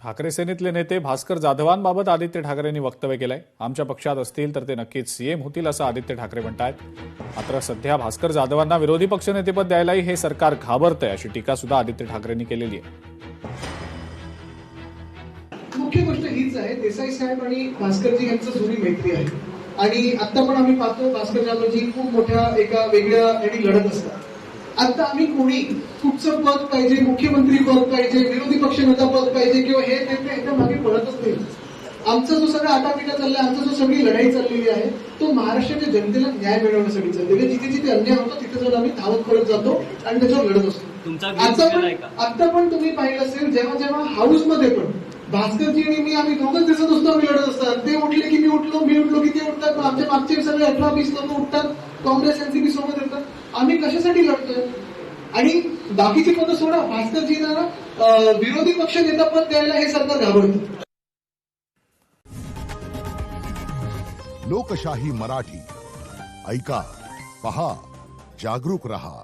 ठाकरे सेनेतले नेते भास्कर जाधवांबाबत आदित्य ठाकरेंनी वक्तव्य केलंय. आमच्या पक्षात असतील तर ते नक्कीच सीएम होतील असं आदित्य ठाकरे म्हणतायत. मात्र सध्या भास्कर जाधवांना विरोधी पक्षनेतेपद द्यायलाही हे सरकार घाबरतंय अशी टीका सुद्धा आदित्य ठाकरेंनी केलेली आहे. मुख्य गोष्ट हीच आहे, देसाई साहेब आणि भास्करजी यांचं जुनी मैत्री आहे आणि आता पण आम्ही पाहतो भास्कर जाधवजी खूप मोठ्या एका वेगळ्या यांनी लढत असतात. आता आम्ही कोणी कुठचं पद पाहिजे, मुख्यमंत्री पद पाहिजे, विरोधी पक्षनेता पद पाहिजे किंवा हे ह्याच्या मागे पडतच नाही. आमचा जो सगळा आटापिटा चाललाय, आमचा जो सगळी लढाई चाललेली आहे तो महाराष्ट्राच्या जनतेला न्याय मिळवण्यासाठी चाललेली. जिथे जिथे अन्याय होतो तिथे जाऊन आम्ही धावत करत जातो आणि त्याच्यावर लढत असतो. आता पण तुम्ही पाहिलं असेल जेव्हा जेव्हा हाऊसमध्ये पण भास्करजी आणि मी आम्ही दोघंच दिसत असतो, आम्ही लढत असतात. ते उठले की मी उठलो, मी उठलो की ते उठतात. आमच्या मागचे सगळे 18-20 लोक उठतात, काँग्रेस एनसीपी सोबत येतात. आम्ही कशासाठी लढतोय? आणि बाकीची पदं सोडा, भास्करजींना विरोधी पक्ष नेता पद द्यायला हे सरकार घाबरतं. लोकशाही मराठी ऐका, पहा, जागरूक रहा.